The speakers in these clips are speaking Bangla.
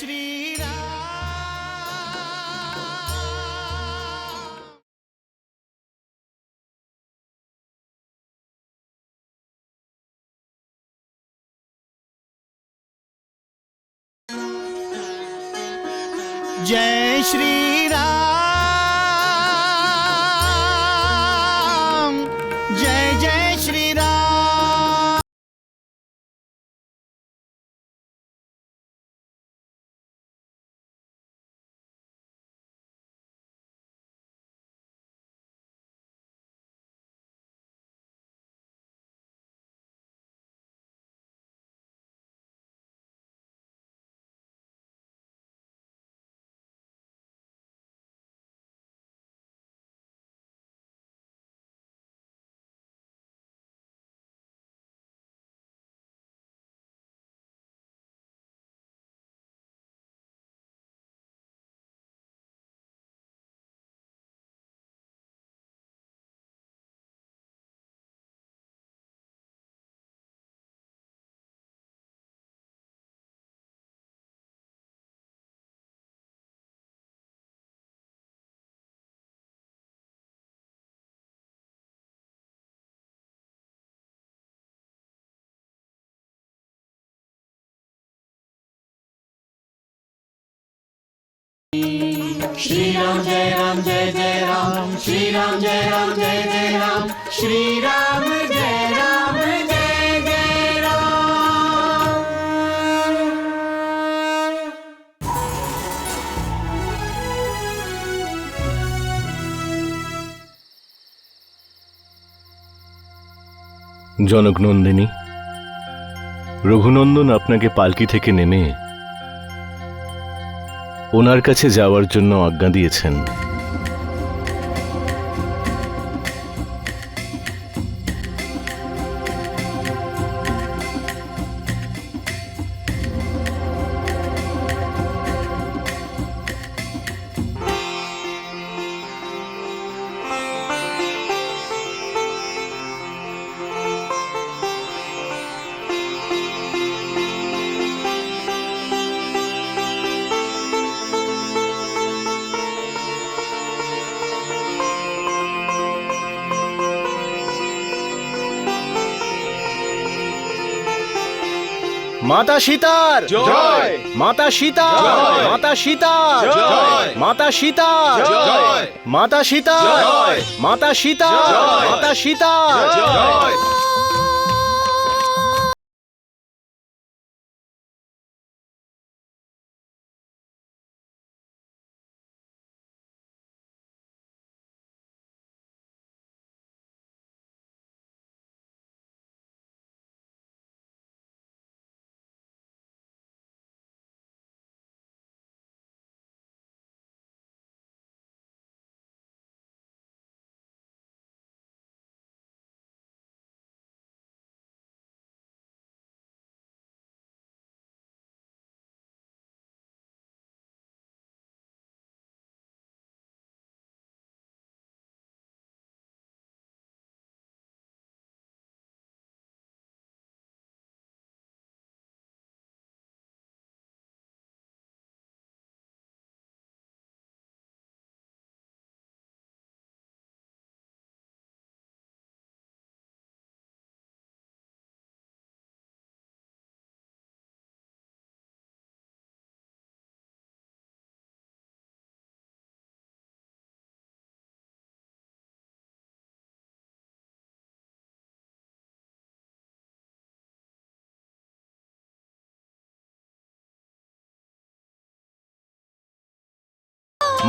श्री राम। जय श्री राम, जय जय श्री राम। श्री राम जय राम जय जय राम, श्री राम जय राम जय जय राम, श्री राम जय राम जय जय राम। জনকনন্দিনী, রঘুনন্দন আপনাকে পালকি থেকে নেমে ওনার কাছে যাওয়ার জন্য আজ্ঞা দিয়েছেন। माता सीतार जय, माता सीतार जय, माता सीतार जय, माता सीतार जय, माता सीतार जय, माता सीतार जय, माता सीतार जय।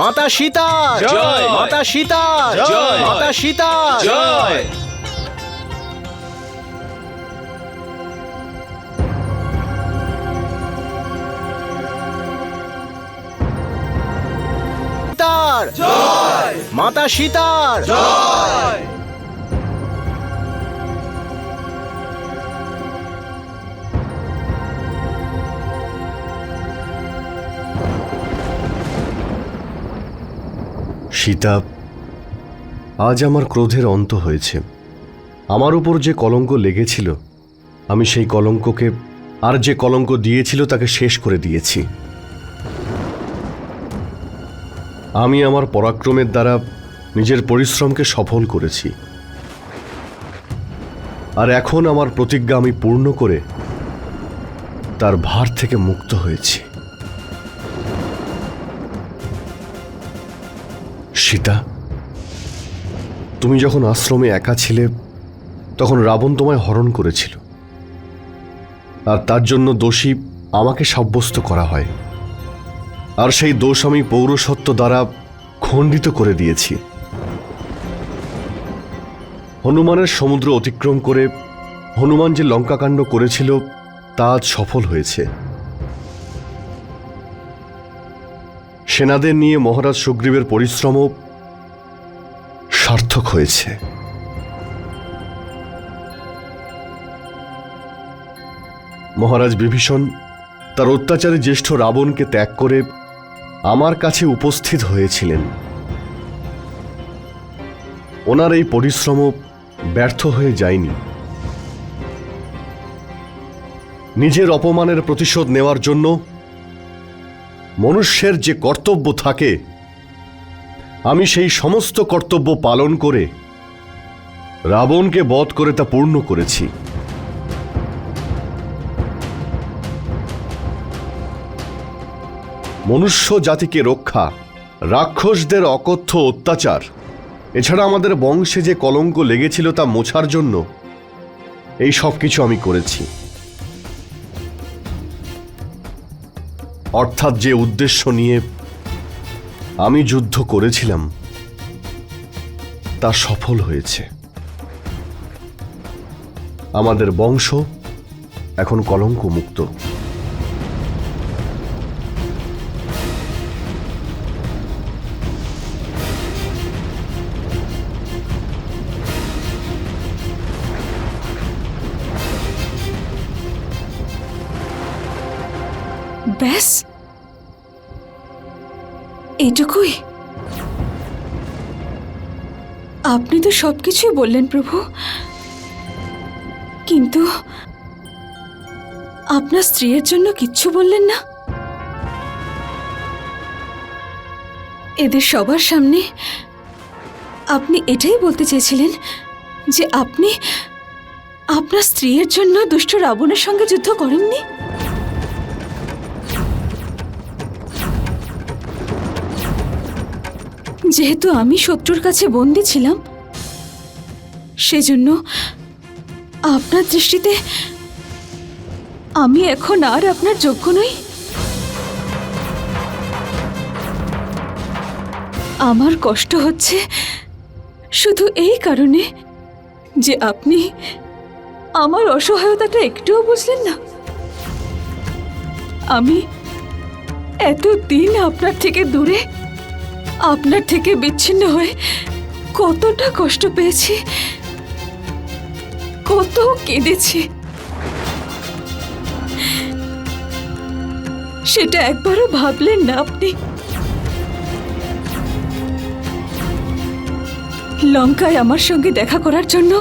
माता सीता जय, माता सीता जय, माता सीता जय। जय, माता सीता जय। সীতা, আজ আমার ক্রোধের অন্ত হয়েছে। আমার উপর যে কলঙ্ক লেগেছিল, আমি সেই কলঙ্ককে আর যে কলঙ্ক দিয়েছিল তাকে শেষ করে দিয়েছি। আমি আমার পরাক্রমের দ্বারা নিজের পরিশ্রমকে সফল করেছি, আর এখন আমার প্রতিজ্ঞা আমি পূর্ণ করে তার ভার থেকে মুক্ত হয়েছি। সীতা, তুমি যখন আশ্রমে একা ছিলে তখন রাবণ তোমায় হরণ করেছিল, আর তার জন্য দোষী আমাকে সাব্যস্ত করা হয়, আর সেই দোষ আমি পৌরসত্ব দ্বারা খণ্ডিত করে দিয়েছি। হনুমানের সমুদ্র অতিক্রম করে হনুমান যে লঙ্কাকাণ্ড করেছিল তা আজ সফল হয়েছে। সেনাদের নিয়ে মহারাজ সুগ্রীবের পরিশ্রমও সার্থক হয়েছে। মহারাজ বিভীষণ তার অত্যাচারী জ্যেষ্ঠ রাবণকে ত্যাগ করে আমার কাছে উপস্থিত হয়েছিলেন। ওনার এই পরিশ্রমও ব্যর্থ হয়ে যায়নি। নিজের অপমানের প্রতিশোধ নেওয়ার জন্য মনুষ্যের যে কর্তব্য থাকে, আমি সেই সমস্ত কর্তব্য পালন করে রাবণকে বধ করে তা পূর্ণ করেছি। মনুষ্য জাতিকে রক্ষা, রাক্ষসদের অকথ্য অত্যাচার, এছাড়া আমাদের বংশে যে কলঙ্ক লেগেছিল তা মোছার জন্য এই সব কিছু আমি করেছি। অর্থাৎ যে উদ্দেশ্য নিয়ে আমি যুদ্ধ করেছিলাম তা সফল হয়েছে। আমাদের বংশ এখন কলঙ্ক মুক্ত। ব্যাস এইটুকুই? আপনি তো সবকিছুই বললেন প্রভু, কিন্তু আপনার স্ত্রীর জন্য কিচ্ছু বললেন না। এদের সবার সামনে আপনি এটাই বলতে চেয়েছিলেন যে আপনি আপনার স্ত্রীর জন্য দুষ্ট রাবণের সঙ্গে যুদ্ধ করেননি? যেহেতু আমি শত্রুর কাছে বন্দী ছিলাম, সেজন্য আপনার দৃষ্টিতে আমি এখন আর আপনার যোগ্য নই? আমার কষ্ট হচ্ছে শুধু এই কারণে যে আপনি আমার অসহায়তাটা একটুও বুঝলেন না। আমি এতদিন আপনার থেকে দূরে, আপনার থেকে বিচ্ছিন্ন হয়ে কতটা কষ্ট পেয়েছি, কত কেঁদেছি, সেটা একবারও ভাবলেন না আপনি? লঙ্কায় আমার সঙ্গে দেখা করার জন্য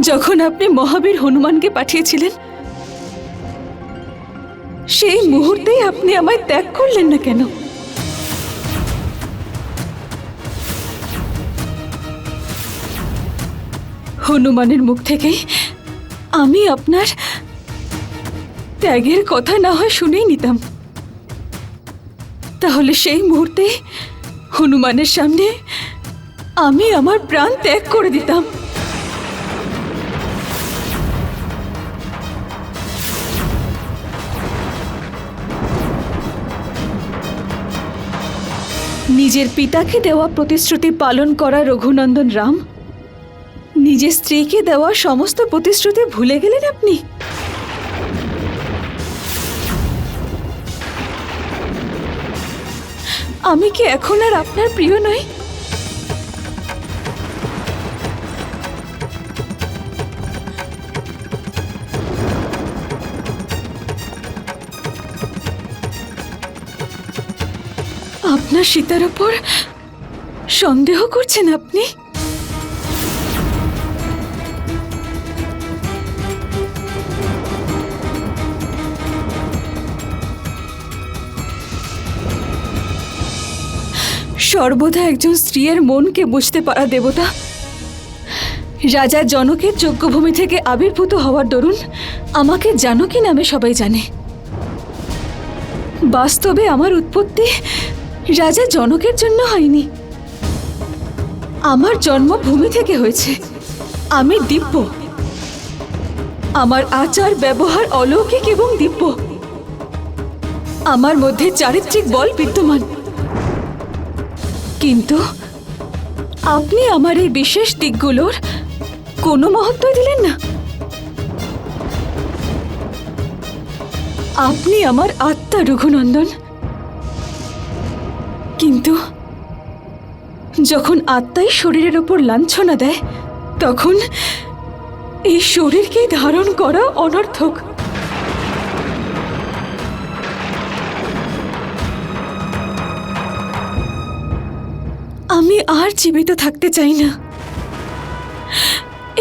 যখন আপনি মহাবীর হনুমানকে পাঠিয়েছিলেন, সেই মুহূর্তেই আপনি আমায় ত্যাগ করলেন না কেন? হনুমানের মুখ থেকেই আমি আপনার ত্যাগের কথা না হয় শুনেই নিতাম, তাহলে সেই মুহূর্তে হনুমানের সামনে আমি আমার প্রাণ ত্যাগ করে দিতাম। নিজের পিতাকে দেওয়া প্রতিশ্রুতি পালন করা রঘুনন্দন রাম নিজের স্ত্রীকে দেওয়া সমস্ত প্রতিশ্রুতি ভুলে গেলেন আপনি? আমি কি এখন আর আপনার প্রিয় নই? আপনার সীতার উপর সন্দেহ করছেন আপনি? সর্বদা একজন স্ত্রীর মনকে বুঝতে পারা দেবতা রাজা জনকের যজ্ঞভূমি থেকে আবির্ভূত হওয়ার দরুন আমাকে জানকী নামে সবাই জানে। বাস্তবে আমার উৎপত্তি রাজা জনকের জন্য হয়নি, আমার জন্মভূমি থেকে হয়েছে। আমি দিব্য, আমার আচার ব্যবহার অলৌকিক এবং দিব্য। আমার মধ্যে চারিত্রিক বল বিদ্যমান, কিন্তু আপনি আমার এই বিশেষ দিকগুলোর কোনো মহত্বই দিলেন না। আপনি আমার আত্মা রঘুনন্দন, কিন্তু যখন আত্মাই শরীরের ওপর লাঞ্ছনা দেয় তখন এই শরীরকে ধারণ করা অনর্থক। আমি আর জীবিত থাকতে চাই না।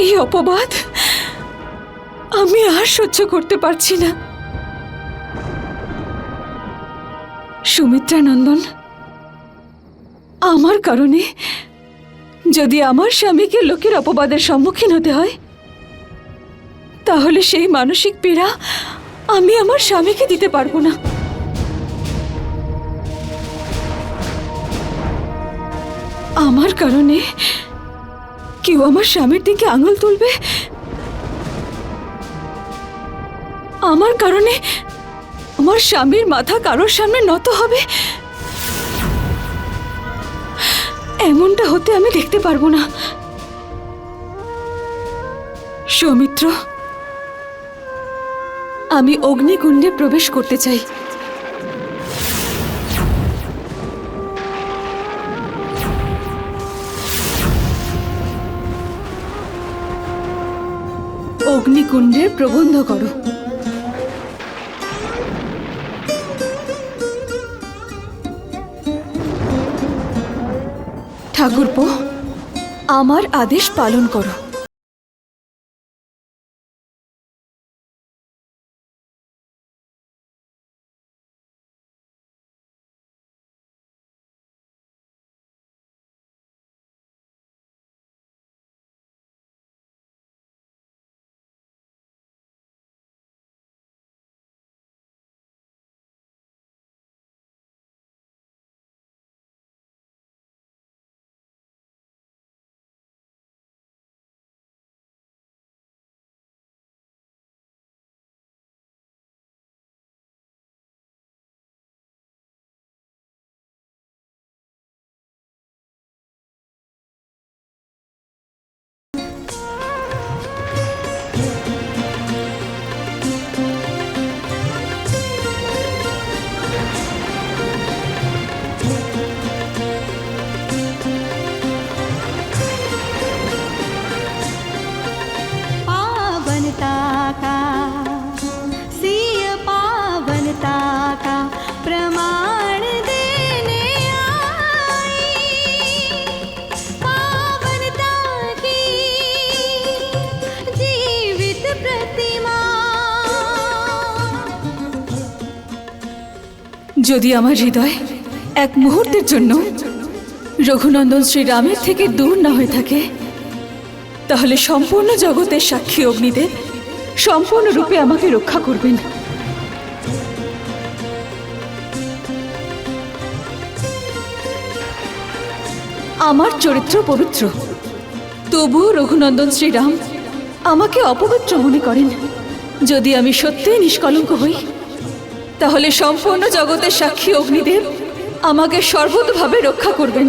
এই অপবাদ আমি আর সহ্য করতে পারছি না। সুমিত্রা নন্দন, আমার কারণে যদি আমার স্বামীকে লোকের অপবাদের সম্মুখীন হতে হয়, তাহলে সেই মানসিক পীড়া আমি আমার স্বামীকে দিতে পারবো না। আমার কারণে কেউ আমার স্বামীর দিকে আঙুল তুলবে, আমার কারণে আমার স্বামীর মাথা কারোর সামনে নত হবে, এমনটা হতে আমি দেখতে পারবো না। সৌমিত্র, আমি অগ্নিকুণ্ডে প্রবেশ করতে চাই। অগ্নিকুণ্ডের প্রবন্ধ করো। ঠাকুরপো, আমার আদেশ পালন করো। प्रमाण देने आई, पावनता की जीवित प्रतिमा। যদি আমার হৃদয় এক মুহূর্তের জন্য রঘুনন্দন শ্রীরামের থেকে দূর না হয়ে থাকে, তাহলে সম্পূর্ণ জগতের সাক্ষী অগ্নিদেব সম্পূর্ণরূপে আমাকে রক্ষা করবেন। আমার চরিত্র পবিত্র, তবুও রঘুনন্দন শ্রীরাম আমাকে অপবিত্র মনে করেন। যদি আমি সত্যিই নিষ্কলঙ্ক হই, তাহলে সম্পূর্ণ জগতের সাক্ষী অগ্নিদেব আমাকে সর্বতভাবে রক্ষা করবেন।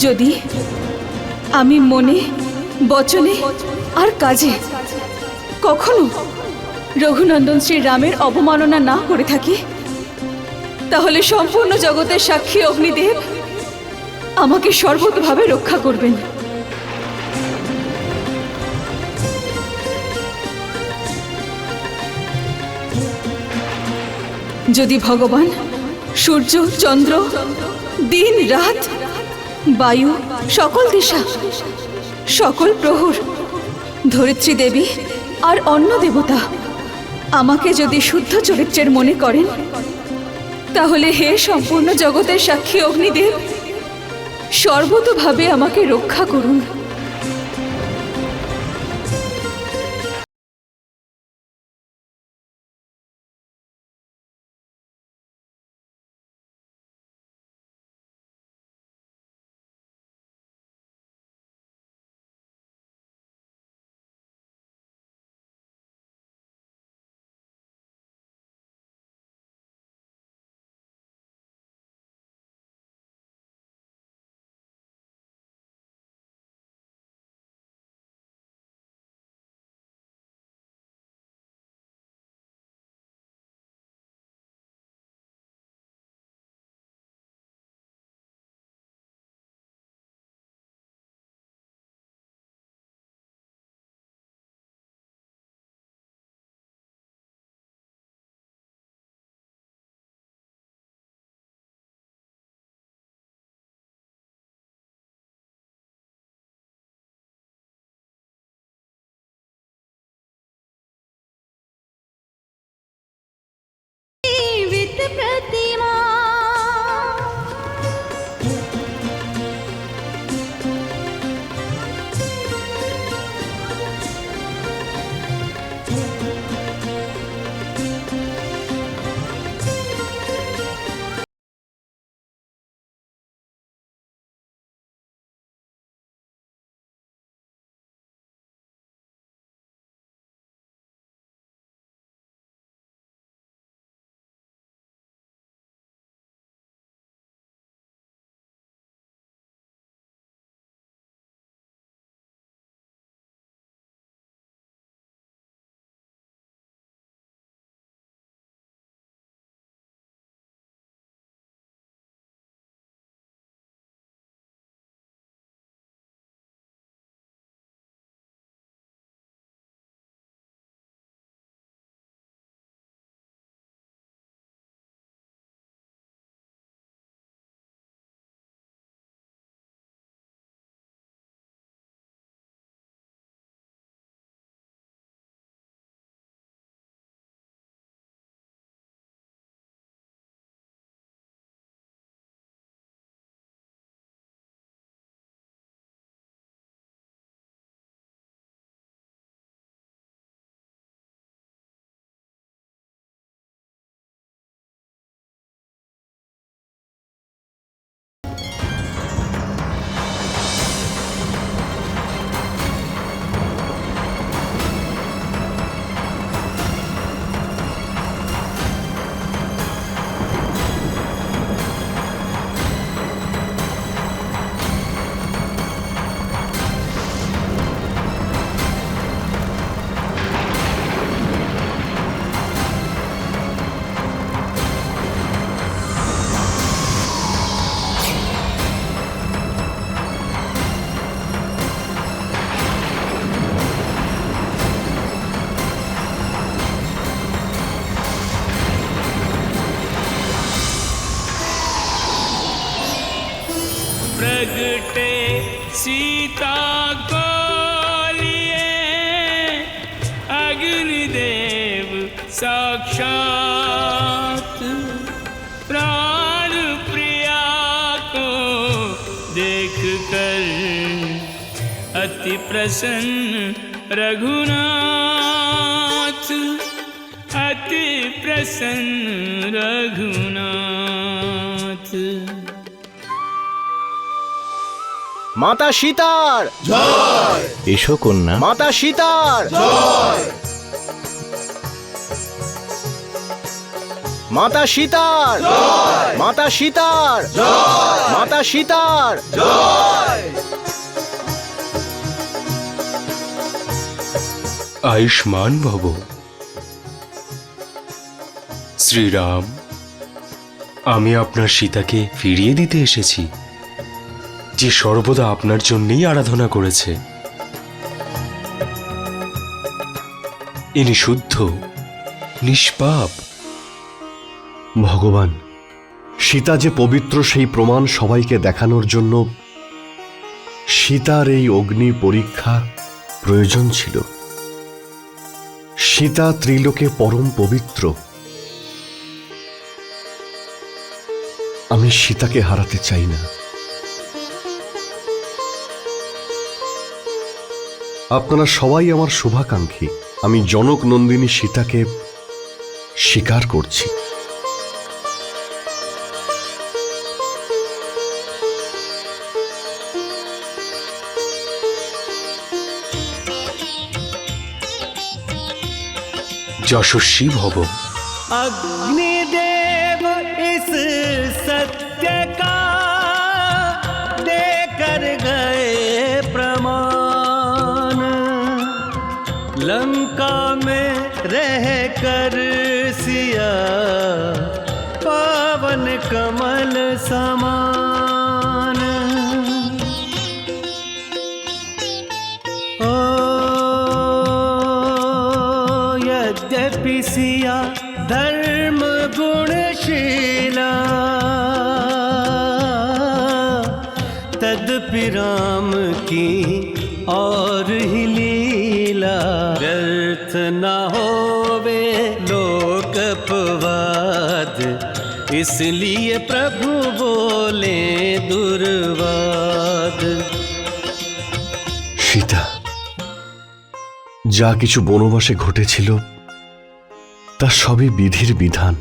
যদি আমি মনে, বচনে আর কাজে কখনো রঘুনন্দন শ্রীরামের অবমাননা না করে থাকি, তাহলে সম্পূর্ণ জগতের সাক্ষী অগ্নিদেব আমাকে সর্বতভাবে রক্ষা করবেন। যদি ভগবান সূর্য, চন্দ্র, দিন রাত, বায়ু, সকল দিশা, সকল প্রহর, ধরিত্রী দেবী আর অন্য দেবতা আমাকে যদি শুদ্ধ চরিত্রের মনে করেন, তাহলে হে সম্পূর্ণ জগতের সাক্ষী অগ্নিদেব, সর্বতোভাবে আমাকে রক্ষা করুন। प्रतिमा प्रगटे सीता को लिए अग्निदेव साक्षात, प्राण प्रिया को देख कर अति प्रसन्न रघुनाथ, अति प्रसन्न रघुनाथ। মাতা সীতার জয়। এসো কন্যা। মাতা সীতার জয়। মাতা সীতার জয়। মাতা সীতার জয়। মাতা সীতার জয়। আয়ুষ্মান ভব। শ্রীরাম, আমি আপনার সীতাকে ফিরিয়ে দিতে এসেছি, যে সর্বদা আপনার জন্যই আরাধনা করেছে। ইনি শুদ্ধ, নিষ্পাপ। ভগবান, সীতা যে পবিত্র সেই প্রমাণ সবাইকে দেখানোর জন্য সীতার এই অগ্নি পরীক্ষা প্রয়োজন ছিল। সীতা ত্রিলোকে পরম পবিত্র। আমি সীতাকে হারাতে চাই না। আপনারা সবাই আমার শুভাকাঙ্ক্ষী। আমি জনক নন্দিনী সীতাকে স্বীকার করছি। যশস্বী ভব। अग्निदेव इस सत्य का देकर गए प्रमाण, लंका में रह कर सिया पावन कमल समान। ओ यद्यपि सिया धर्म गुणशीला, तदपि राम की और ही लीला। व्यर्थ न होवे लोक अपवाद, इसलिए प्रभु बोले दुर्वाद। সীতা, যা কিছু বনবাসে ঘটেছিল তা সবই বিধির বিধান।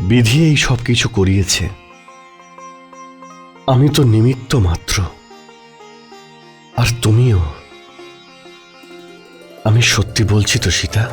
বিধি এই সব কিছু করিয়েছে, আমি তো নিমিত্ত মাত্র। আর তুমিও। আমি সত্যি বলছি তো সীতা?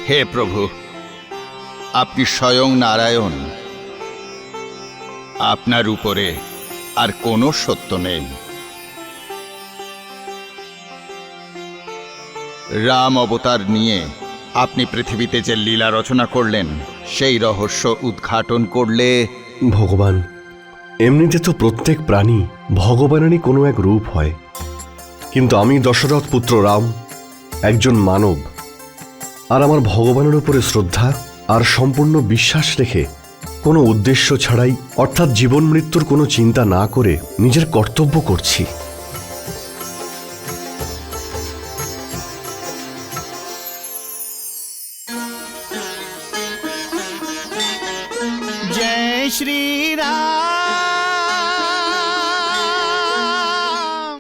হে প্রভু, আপনি স্বয়ং নারায়ণ। আপনার উপরে আর কোনো সত্য নেই। রাম অবতার নিয়ে আপনি পৃথিবীতে যে লীলা রচনা করলেন, সেই রহস্য উদ্ঘাটন করলে। ভগবান, এমনিতে তো প্রত্যেক প্রাণী ভগবানেরই কোনো এক রূপ হয়, কিন্তু আমি দশরথ পুত্র রাম একজন মানব। আর আমার ভগবানের উপরে শ্রদ্ধা আর সম্পূর্ণ বিশ্বাস রেখে কোনো উদ্দেশ্য ছাড়াই, অর্থাৎ জীবন মৃত্যুর কোনো চিন্তা না করে নিজের কর্তব্য করছি। जय श्री राम।